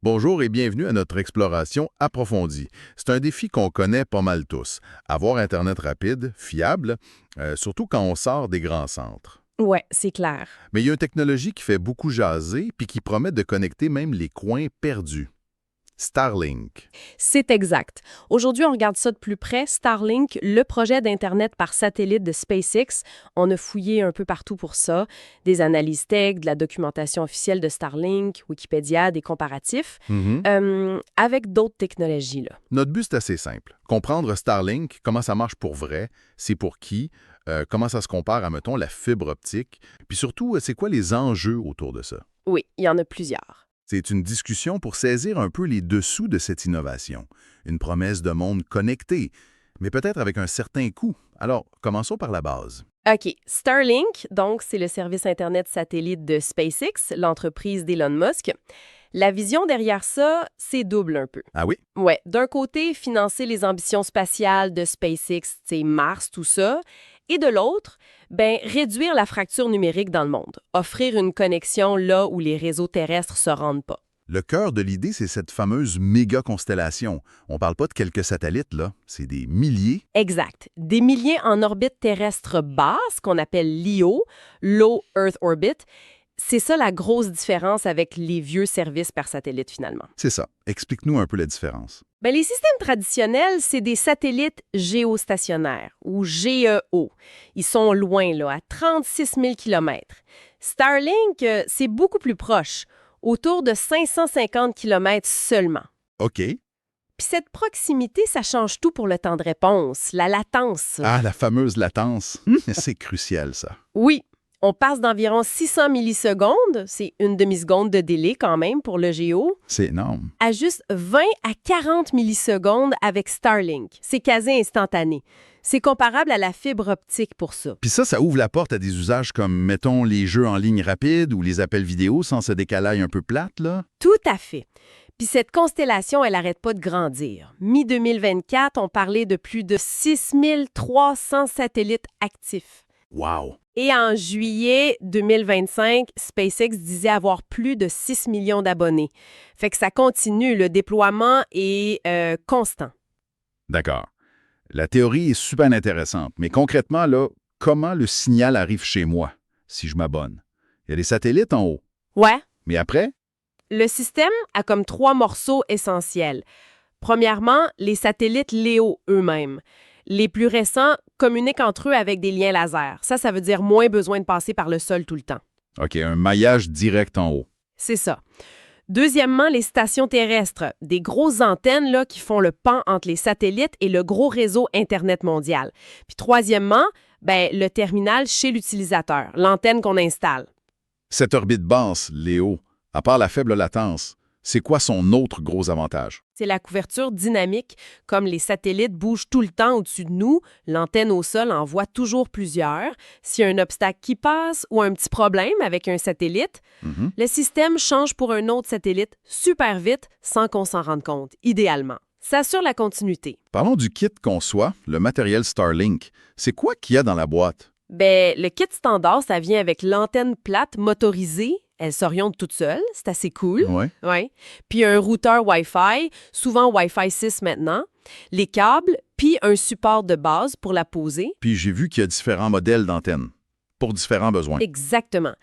Bonjour et bienvenue à notre exploration approfondie. C'est un défi qu'on connaît pas mal tous. Avoir Internet rapide, fiable, surtout quand on sort des grands centres. Ouais, c'est clair. Mais il y a une technologie qui fait beaucoup jaser puis qui promet de connecter même les coins perdus. Starlink. C'est exact. Aujourd'hui, on regarde ça de plus près. Starlink, le projet d'Internet par satellite de SpaceX, on a fouillé un peu partout pour ça. Des analyses tech, de la documentation officielle de Starlink, Wikipédia, des comparatifs, Mhm. avec d'autres technologies, là. Notre but, c'est assez simple. Comprendre Starlink, comment ça marche pour vrai, c'est pour qui, comment ça se compare à, mettons, la fibre optique, puis surtout, c'est quoi les enjeux autour de ça. Oui, il y en a plusieurs. C'est une discussion pour saisir un peu les dessous de cette innovation. Une promesse de monde connecté, mais peut-être avec un certain coût. Alors, commençons par la base. OK. Starlink, donc, c'est le service Internet satellite de SpaceX, l'entreprise d'Elon Musk. La vision derrière ça, c'est double un peu. Ah oui? Ouais, d'un côté, financer les ambitions spatiales de SpaceX, tu sais, Mars, tout ça, et de l'autre, ben réduire la fracture numérique dans le monde, offrir une connexion là où les réseaux terrestres se rendent pas. Le cœur de l'idée, c'est cette fameuse méga-constellation. On parle pas de quelques satellites, là. C'est des milliers. Exact. Des milliers en orbite terrestre basse, qu'on appelle LEO, Low Earth Orbit. C'est ça la grosse différence avec les vieux services par satellite finalement. C'est ça. Explique-nous un peu la différence. Ben, les systèmes traditionnels, c'est des satellites géostationnaires, ou GEO. Ils sont loin, là, à 36 000 km. Starlink, c'est beaucoup plus proche, autour de 550 km seulement. OK. Puis cette proximité, ça change tout pour le temps de réponse, la latence. Ah, la fameuse latence. C'est crucial, ça. Oui, on passe d'environ 600 millisecondes, c'est une demi-seconde de délai quand même pour le géo, C'est énorme. à juste 20 à 40 millisecondes avec Starlink. C'est quasi instantané. C'est comparable à la fibre optique pour ça. Puis ça ouvre la porte à des usages comme, mettons, les jeux en ligne rapide ou les appels vidéo sans ce décalage un peu plate, là. Tout à fait. Puis cette constellation, elle n'arrête pas de grandir. Mi-2024, on parlait de plus de 6300 satellites actifs. Wow! Et en juillet 2025, SpaceX disait avoir plus de 6 millions d'abonnés. Fait que ça continue, le déploiement est constant. D'accord. La théorie est super intéressante, mais concrètement, là, comment le signal arrive chez moi si je m'abonne? Il y a des satellites en haut. Ouais, Mais après? le système a comme 3 morceaux essentiels. Premièrement, les satellites LEO eux-mêmes. Les plus récents communiquent entre eux avec des liens laser. Ça veut dire moins besoin de passer par le sol tout le temps. OK, un maillage direct en haut. C'est ça. Deuxièmement, les stations terrestres, des grosses antennes là, qui font le pont entre les satellites et le gros réseau Internet mondial. Puis troisièmement, le terminal chez l'utilisateur, l'antenne qu'on installe. Cette orbite basse, Léo, à part la faible latence, c'est quoi son autre gros avantage? C'est la couverture dynamique. Comme les satellites bougent tout le temps au-dessus de nous, l'antenne au sol en voit toujours plusieurs. S'il y a un obstacle qui passe ou un petit problème avec un satellite, Mhm. le système change pour un autre satellite super vite sans qu'on s'en rende compte, idéalement. Ça assure la continuité. Parlons du kit conçoit, le matériel Starlink. C'est quoi qu'il y a dans la boîte? Le kit standard, ça vient avec l'antenne plate motorisée. Elle s'oriente toute seule, c'est assez cool. Ouais. Ouais. Puis un routeur Wi-Fi, souvent Wi-Fi 6 maintenant, les câbles, puis un support de base pour la poser. Puis j'ai vu qu'il y a différents modèles d'antennes, pour différents besoins. Exactement.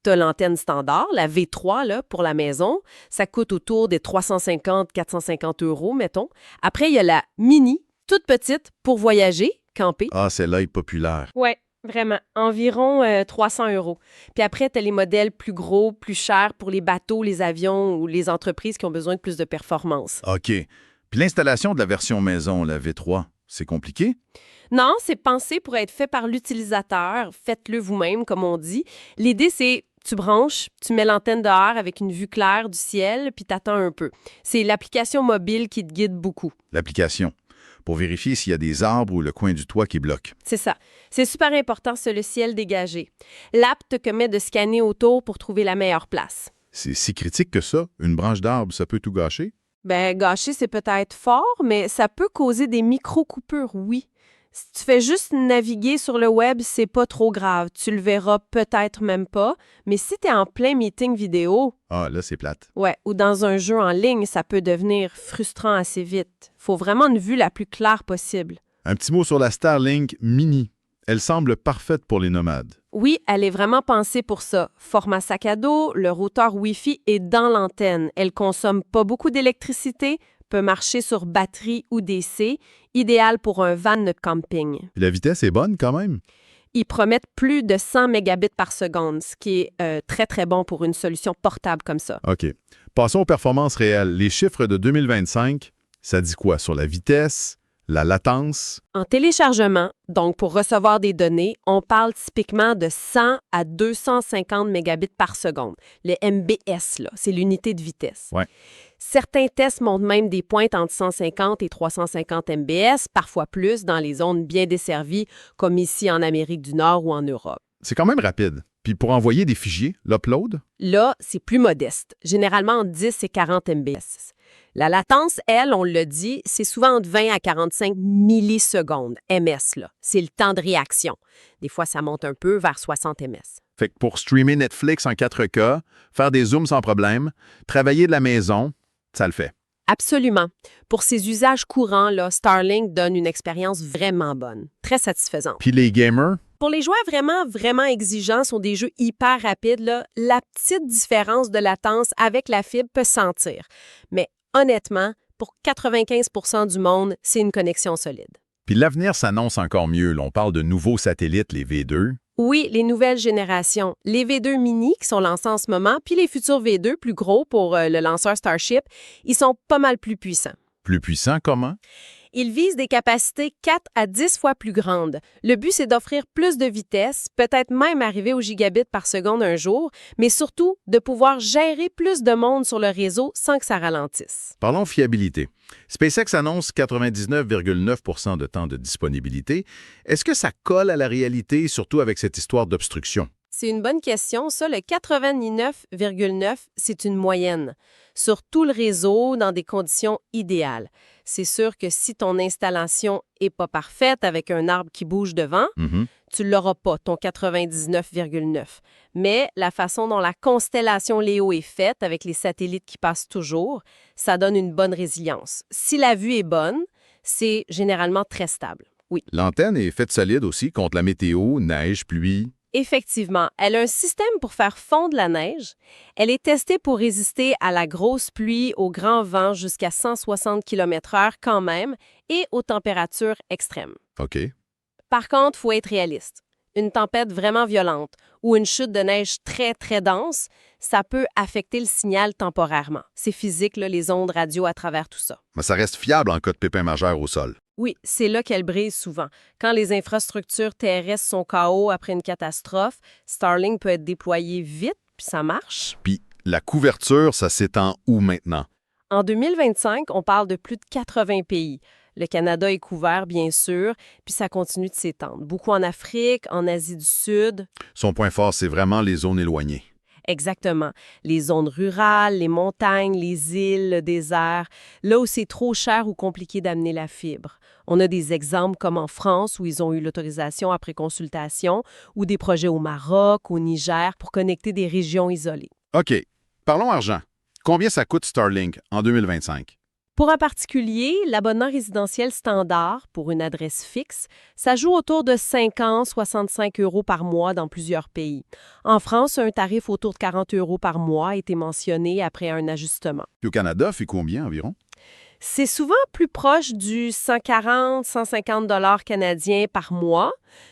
Tu as l'antenne standard, la V3 là, pour la maison. Ça coûte autour des 350-450 euros, mettons. Après, il y a la mini, toute petite, pour voyager, camper. Ah, celle-là est populaire. Ouais, vraiment. Environ 300 euros. Puis après, tu as les modèles plus gros, plus chers pour les bateaux, les avions ou les entreprises qui ont besoin de plus de performance. OK. Puis l'installation de la version maison, la V3, c'est compliqué? Non, c'est pensé pour être fait par l'utilisateur. Faites-le vous-même, comme on dit. L'idée, c'est tu branches, tu mets l'antenne dehors avec une vue claire du ciel, puis t'attends un peu. C'est l'application mobile qui te guide beaucoup. L'application, pour vérifier s'il y a des arbres ou le coin du toit qui bloque. C'est ça. C'est super important, c'est le ciel dégagé. L'app te permet de scanner autour pour trouver la meilleure place. C'est si critique que ça? Une branche d'arbre, ça peut tout gâcher? Gâcher, c'est peut-être fort, mais ça peut causer des micro-coupures, oui. Si tu fais juste naviguer sur le web, c'est pas trop grave. Tu le verras peut-être même pas. Mais si tu es en plein meeting vidéo, Ah, là, c'est plate. ouais, ou dans un jeu en ligne, ça peut devenir frustrant assez vite. Faut vraiment une vue la plus claire possible. Un petit mot sur la Starlink Mini. Elle semble parfaite pour les nomades. Oui, elle est vraiment pensée pour ça. Format sac à dos, le routeur Wi-Fi est dans l'antenne. Elle consomme pas beaucoup d'électricité, peut marcher sur batterie ou DC, idéal pour un van de camping. Puis la vitesse est bonne quand même. Ils promettent plus de 100 mégabits par seconde, ce qui est très, très bon pour une solution portable comme ça. OK. Passons aux performances réelles. Les chiffres de 2025, ça dit quoi sur la vitesse, la latence? En téléchargement, donc pour recevoir des données, on parle typiquement de 100 à 250 mégabits par seconde. Le MBS, là, c'est l'unité de vitesse. Ouais. Certains tests montrent même des pointes entre 150 et 350 MBS, parfois plus, dans les zones bien desservies, comme ici en Amérique du Nord ou en Europe. C'est quand même rapide. Puis pour envoyer des fichiers, l'upload? Là, c'est plus modeste, généralement entre 10 et 40 MBS. La latence, elle, on le dit, c'est souvent entre 20 à 45 millisecondes, MS, là. C'est le temps de réaction. Des fois, ça monte un peu vers 60 MS. Fait que pour streamer Netflix en 4K, faire des zooms sans problème, travailler de la maison, ça le fait. Absolument. Pour ces usages courants, là, Starlink donne une expérience vraiment bonne, très satisfaisante. Puis les gamers? Pour les joueurs vraiment, vraiment exigeants, sont des jeux hyper rapides, là, la petite différence de latence avec la fibre peut se sentir. Mais honnêtement, pour 95% du monde, c'est une connexion solide. Puis l'avenir s'annonce encore mieux. Là, on parle de nouveaux satellites, les V2. Oui, les nouvelles générations, les V2 mini qui sont lancés en ce moment, puis les futurs V2 plus gros pour le lanceur Starship, ils sont pas mal plus puissants. Plus puissants comment? Ils visent des capacités 4 à 10 fois plus grandes. Le but, c'est d'offrir plus de vitesse, peut-être même arriver au gigabit par seconde un jour, mais surtout de pouvoir gérer plus de monde sur le réseau sans que ça ralentisse. Parlons fiabilité. SpaceX annonce 99,9% de temps de disponibilité. Est-ce que ça colle à la réalité, surtout avec cette histoire d'obstruction? C'est une bonne question. Ça, le 99,9, c'est une moyenne. Sur tout le réseau, dans des conditions idéales. C'est sûr que si ton installation n'est pas parfaite avec un arbre qui bouge devant, tu ne l'auras pas, ton 99,9. Mais la façon dont la constellation Léo est faite, avec les satellites qui passent toujours, ça donne une bonne résilience. Si la vue est bonne, c'est généralement très stable. Oui. L'antenne est faite solide aussi contre la météo, neige, pluie. Effectivement, elle a un système pour faire fondre la neige. Elle est testée pour résister à la grosse pluie, au grand vent jusqu'à 160 km/h quand même et aux températures extrêmes. OK. Par contre, il faut être réaliste. Une tempête vraiment violente ou une chute de neige très, très dense, ça peut affecter le signal temporairement. C'est physique, là, les ondes radio à travers tout ça. Mais ça reste fiable en cas de pépin majeur au sol. Oui, c'est là qu'elle brise souvent. Quand les infrastructures terrestres sont KO après une catastrophe, Starlink peut être déployé vite, puis ça marche. Puis la couverture, ça s'étend où maintenant? En 2025, on parle de plus de 80 pays. Le Canada est couvert, bien sûr, puis ça continue de s'étendre. Beaucoup en Afrique, en Asie du Sud. Son point fort, c'est vraiment les zones éloignées. Exactement. Les zones rurales, les montagnes, les îles, le désert, là où c'est trop cher ou compliqué d'amener la fibre. On a des exemples comme en France où ils ont eu l'autorisation après consultation ou des projets au Maroc, au Niger pour connecter des régions isolées. OK. Parlons argent. Combien ça coûte Starlink en 2025? Pour un particulier, l'abonnement résidentiel standard pour une adresse fixe, ça joue autour de 65 € par mois dans plusieurs pays. En France, un tarif autour de 40 € par mois a été mentionné après un ajustement. Puis au Canada, fait combien environ? C'est souvent plus proche du 140-150 $ canadiens par mois,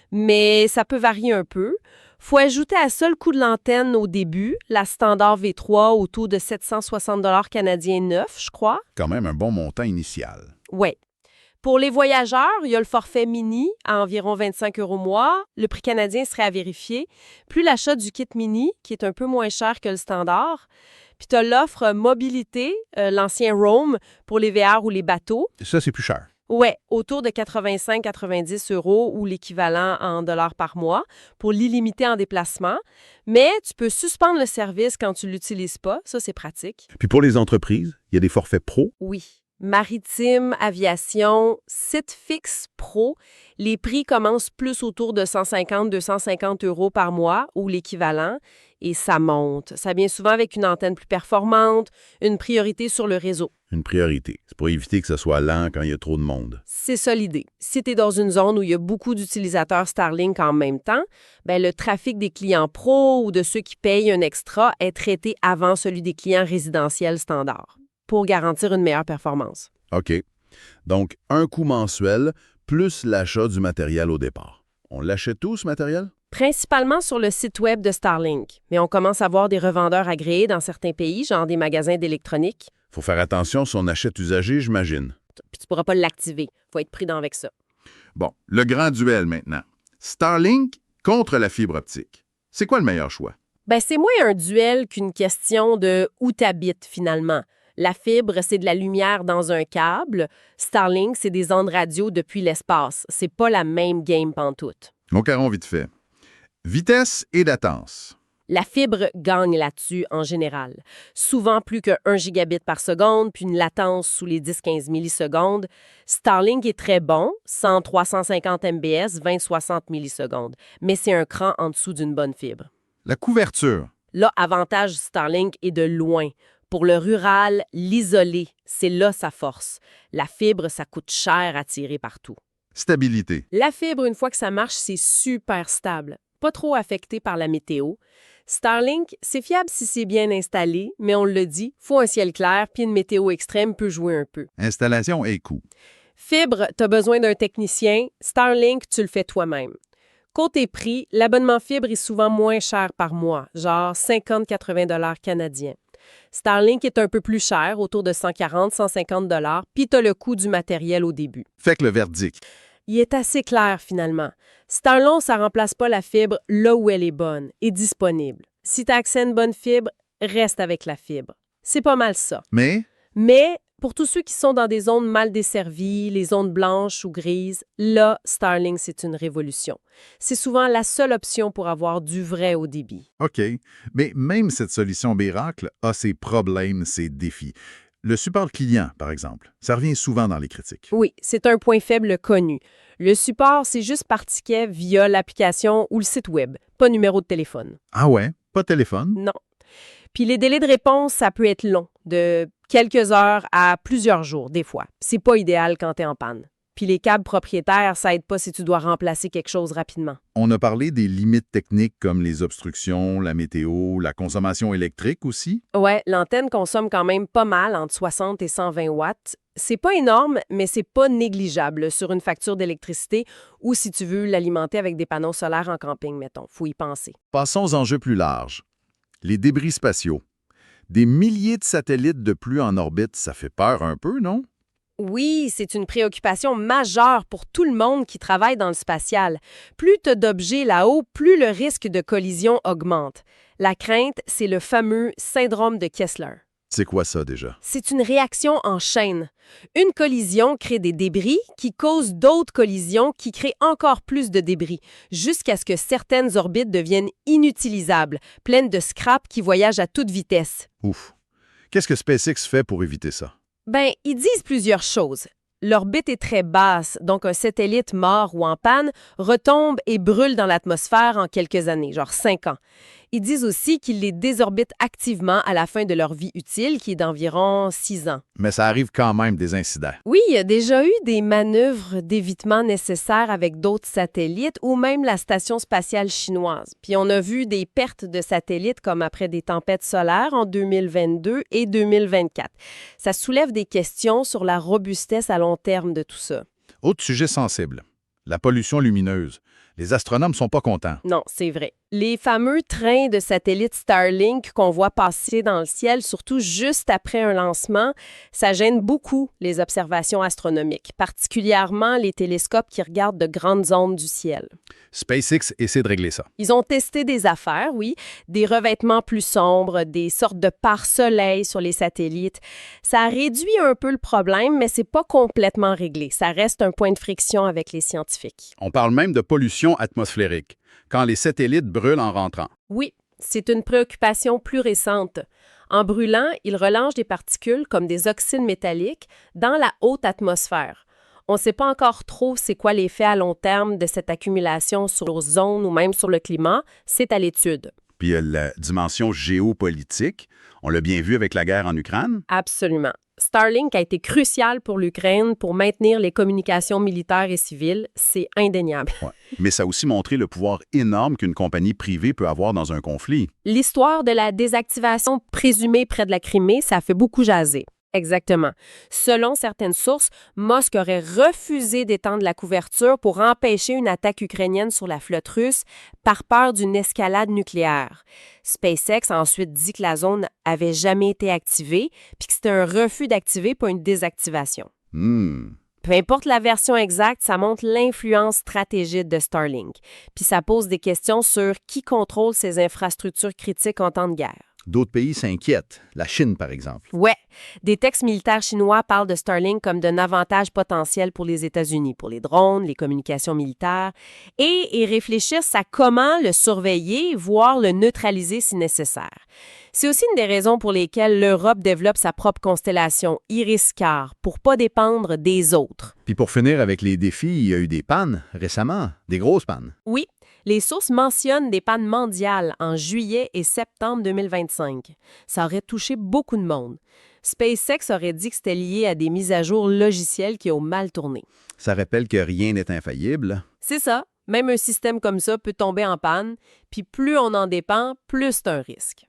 mais ça peut varier un peu. Faut ajouter à ça le coût de l'antenne au début, la standard V3 autour de 760 $ canadiens neuf, je crois. Quand même un bon montant initial. Oui. Pour les voyageurs, il y a le forfait mini à environ 25 € mois. Le prix canadien serait à vérifier. Plus l'achat du kit mini, qui est un peu moins cher que le standard. Puis tu as l'offre mobilité, l'ancien Roam, pour les VR ou les bateaux. Ça, c'est plus cher. Oui, autour de 85-90 € ou l'équivalent en dollars par mois pour l'illimité en déplacement. Mais tu peux suspendre le service quand tu ne l'utilises pas. Ça, c'est pratique. Puis pour les entreprises, il y a des forfaits pro. Oui. Maritime, aviation, site fixe pro, les prix commencent plus autour de 150-250 euros par mois ou l'équivalent, et ça monte. Ça vient souvent avec une antenne plus performante, une priorité sur le réseau. Une priorité. C'est pour éviter que ce soit lent quand il y a trop de monde. C'est ça l'idée. Si tu es dans une zone où il y a beaucoup d'utilisateurs Starlink en même temps, ben le trafic des clients pro ou de ceux qui payent un extra est traité avant celui des clients résidentiels standards, pour garantir une meilleure performance. OK. Donc, un coût mensuel plus l'achat du matériel au départ. On l'achète tout, ce matériel? Principalement sur le site web de Starlink, mais on commence à voir des revendeurs agréés dans certains pays, genre des magasins d'électronique. Faut faire attention si on achète usagé, j'imagine. Puis tu pourras pas l'activer. Faut être prudent avec ça. Bon, le grand duel maintenant. Starlink contre la fibre optique. C'est quoi le meilleur choix? Ben, c'est moins un duel qu'une question de où t'habites finalement. La fibre, c'est de la lumière dans un câble. Starlink, c'est des ondes radio depuis l'espace. C'est pas la même game pantoute. Mon caron vite fait. Vitesse et latence. La fibre gagne là-dessus en général. Souvent plus que 1 gigabit par seconde, puis une latence sous les 10-15 millisecondes. Starlink est très bon, 100-350 mbps, 20-60 millisecondes. Mais c'est un cran en dessous d'une bonne fibre. La couverture. Là, avantage Starlink est de loin. Pour le rural, l'isolé, c'est là sa force. La fibre, ça coûte cher à tirer partout. Stabilité. La fibre, une fois que ça marche, c'est super stable. Pas trop affecté par la météo. Starlink, c'est fiable si c'est bien installé, mais on le dit, faut un ciel clair, puis une météo extrême peut jouer un peu. Installation et coût. Fibre, t'as besoin d'un technicien. Starlink, tu le fais toi-même. Côté prix, l'abonnement fibre est souvent moins cher par mois, genre 50-80 $ canadiens. Starlink est un peu plus cher, autour de 140-150 $, puis t'as le coût du matériel au début. Fait que le verdict. Il est assez clair, finalement. Starlink, ça remplace pas la fibre là où elle est bonne et disponible. Si tu as accès à une bonne fibre, reste avec la fibre. C'est pas mal ça. Mais Pour tous ceux qui sont dans des zones mal desservies, les zones blanches ou grises, là, Starlink, c'est une révolution. C'est souvent la seule option pour avoir du vrai haut débit. OK. Mais même cette solution miracle a ses problèmes, ses défis. Le support client, par exemple, ça revient souvent dans les critiques. Oui, c'est un point faible connu. Le support, c'est juste par ticket via l'application ou le site web, pas numéro de téléphone. Ah ouais? Pas de téléphone? Non. Puis les délais de réponse, ça peut être long, de quelques heures à plusieurs jours, des fois. C'est pas idéal quand t'es en panne. Puis les câbles propriétaires, ça aide pas si tu dois remplacer quelque chose rapidement. On a parlé des limites techniques comme les obstructions, la météo, la consommation électrique aussi. Ouais, l'antenne consomme quand même pas mal, entre 60 et 120 watts. C'est pas énorme, mais c'est pas négligeable sur une facture d'électricité ou si tu veux l'alimenter avec des panneaux solaires en camping, mettons. Faut y penser. Passons aux enjeux plus larges. Les débris spatiaux. Des milliers de satellites de plus en orbite, ça fait peur un peu, non? Oui, c'est une préoccupation majeure pour tout le monde qui travaille dans le spatial. Plus tu as d'objets là-haut, plus le risque de collision augmente. La crainte, c'est le fameux syndrome de Kessler. C'est quoi ça déjà? C'est une réaction en chaîne. Une collision crée des débris qui causent d'autres collisions qui créent encore plus de débris, jusqu'à ce que certaines orbites deviennent inutilisables, pleines de scrap qui voyagent à toute vitesse. Ouf. Qu'est-ce que SpaceX fait pour éviter ça? Ben, ils disent plusieurs choses. L'orbite est très basse, donc un satellite mort ou en panne retombe et brûle dans l'atmosphère en quelques années, genre 5 ans. Ils disent aussi qu'ils les désorbitent activement à la fin de leur vie utile, qui est d'environ 6 ans. Mais ça arrive quand même des incidents. Oui, il y a déjà eu des manœuvres d'évitement nécessaires avec d'autres satellites ou même la station spatiale chinoise. Puis on a vu des pertes de satellites comme après des tempêtes solaires en 2022 et 2024. Ça soulève des questions sur la robustesse à long terme de tout ça. Autre sujet sensible, la pollution lumineuse. Les astronomes sont pas contents. Non, c'est vrai. Les fameux trains de satellites Starlink qu'on voit passer dans le ciel, surtout juste après un lancement, ça gêne beaucoup les observations astronomiques, particulièrement les télescopes qui regardent de grandes zones du ciel. SpaceX essaie de régler ça. Ils ont testé des affaires, oui, des revêtements plus sombres, des sortes de pare-soleil sur les satellites. Ça a réduit un peu le problème, mais c'est pas complètement réglé. Ça reste un point de friction avec les scientifiques. On parle même de pollution atmosphérique, quand les satellites brûlent en rentrant. Oui, c'est une préoccupation plus récente. En brûlant, ils relâchent des particules comme des oxydes métalliques dans la haute atmosphère. On ne sait pas encore trop c'est quoi l'effet à long terme de cette accumulation sur l'ozone ou même sur le climat, c'est à l'étude. Puis la dimension géopolitique, on l'a bien vu avec la guerre en Ukraine. Absolument. Starlink a été crucial pour l'Ukraine pour maintenir les communications militaires et civiles, c'est indéniable. Ouais. Mais ça a aussi montré le pouvoir énorme qu'une compagnie privée peut avoir dans un conflit. L'histoire de la désactivation présumée près de la Crimée, ça a fait beaucoup jaser. Exactement. Selon certaines sources, Musk aurait refusé d'étendre la couverture pour empêcher une attaque ukrainienne sur la flotte russe par peur d'une escalade nucléaire. SpaceX a ensuite dit que la zone avait jamais été activée puis que c'était un refus d'activer, pas une désactivation. Peu importe la version exacte, ça montre l'influence stratégique de Starlink. Puis ça pose des questions sur qui contrôle ces infrastructures critiques en temps de guerre. D'autres pays s'inquiètent, la Chine par exemple. Ouais, des textes militaires chinois parlent de Starlink comme d'un avantage potentiel pour les États-Unis, pour les drones, les communications militaires, et ils réfléchissent à comment le surveiller, voire le neutraliser si nécessaire. C'est aussi une des raisons pour lesquelles l'Europe développe sa propre constellation Iris-Car, pour pas dépendre des autres. Puis pour finir avec les défis, il y a eu des pannes récemment, des grosses pannes. Oui, les sources mentionnent des pannes mondiales en juillet et septembre 2025. Ça aurait touché beaucoup de monde. SpaceX aurait dit que c'était lié à des mises à jour logicielles qui ont mal tourné. Ça rappelle que rien n'est infaillible. C'est ça. Même un système comme ça peut tomber en panne, puis plus on en dépend, plus c'est un risque.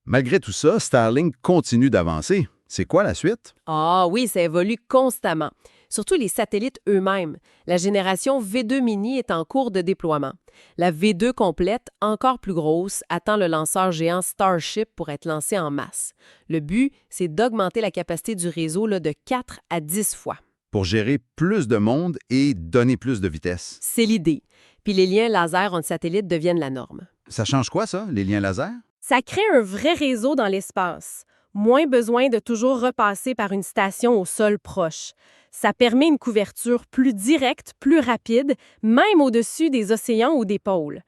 Malgré tout ça, Starlink continue d'avancer. C'est quoi la suite? Ah oui, ça évolue constamment. Surtout les satellites eux-mêmes. La génération V2 Mini est en cours de déploiement. La V2 complète, encore plus grosse, attend le lanceur géant Starship pour être lancé en masse. Le but, c'est d'augmenter la capacité du réseau de 4 à 10 fois. Pour gérer plus de monde et donner plus de vitesse. C'est l'idée. Puis les liens laser entre satellites deviennent la norme. Ça change quoi, ça, les liens laser? Ça crée un vrai réseau dans l'espace. Moins besoin de toujours repasser par une station au sol proche. Ça permet une couverture plus directe, plus rapide, même au-dessus des océans ou des pôles.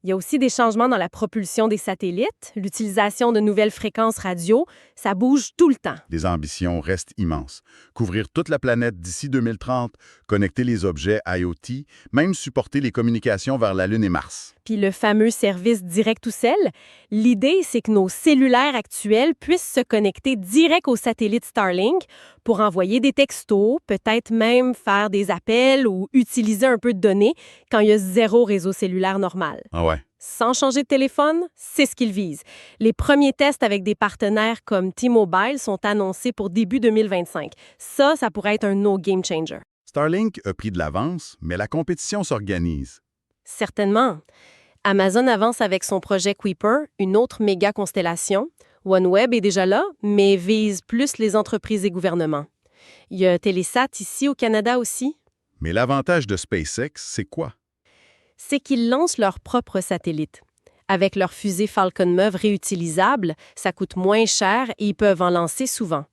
Il y a aussi des changements dans la propulsion des satellites, l'utilisation de nouvelles fréquences radio, ça bouge tout le temps. Les ambitions restent immenses. Couvrir toute la planète d'ici 2030, connecter les objets IoT, même supporter les communications vers la Lune et Mars. Puis le fameux service direct ou cell, l'idée, c'est que nos cellulaires actuels puissent se connecter direct au satellite Starlink pour envoyer des textos, peut-être même faire des appels ou utiliser un peu de données quand il y a zéro réseau cellulaire normal. Ah ouais. Sans changer de téléphone, c'est ce qu'ils visent. Les premiers tests avec des partenaires comme T-Mobile sont annoncés pour début 2025. Ça pourrait être un no game changer. Starlink a pris de l'avance, mais la compétition s'organise. Certainement. Amazon avance avec son projet Kuiper, une autre méga constellation. OneWeb est déjà là, mais vise plus les entreprises et gouvernements. Il y a Telesat ici au Canada aussi. Mais l'avantage de SpaceX, c'est quoi? C'est qu'ils lancent leurs propres satellites. Avec leur fusée Falcon 9 réutilisable, ça coûte moins cher et ils peuvent en lancer souvent.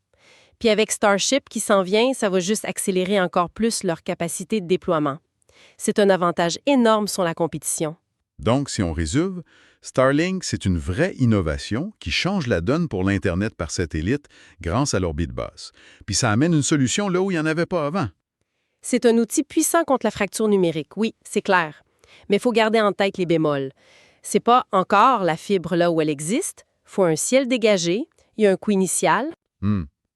Puis avec Starship qui s'en vient, ça va juste accélérer encore plus leur capacité de déploiement. C'est un avantage énorme sur la compétition. Donc, si on résume, Starlink, c'est une vraie innovation qui change la donne pour l'Internet par satellite grâce à l'orbite basse. Puis ça amène une solution là où il n'y en avait pas avant. C'est un outil puissant contre la fracture numérique, oui, c'est clair. Mais il faut garder en tête les bémols. C'est pas encore la fibre là où elle existe. Il faut un ciel dégagé, il y a un coût initial.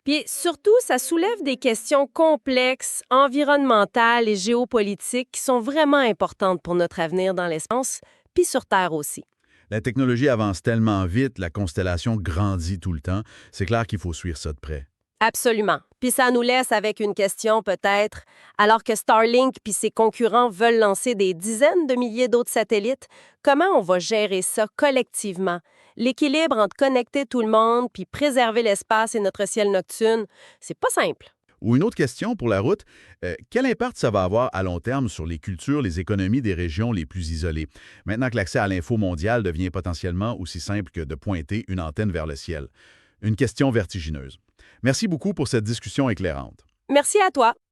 Puis surtout, ça soulève des questions complexes, environnementales et géopolitiques qui sont vraiment importantes pour notre avenir dans l'espace, puis sur Terre aussi. La technologie avance tellement vite, la constellation grandit tout le temps. C'est clair qu'il faut suivre ça de près. Absolument. Puis ça nous laisse avec une question peut-être. Alors que Starlink puis ses concurrents veulent lancer des dizaines de milliers d'autres satellites, comment on va gérer ça collectivement? L'équilibre entre connecter tout le monde puis préserver l'espace et notre ciel nocturne, c'est pas simple. Ou une autre question pour la route, quel impact ça va avoir à long terme sur les cultures, les économies des régions les plus isolées, maintenant que l'accès à l'info mondiale devient potentiellement aussi simple que de pointer une antenne vers le ciel? Une question vertigineuse. Merci beaucoup pour cette discussion éclairante. Merci à toi.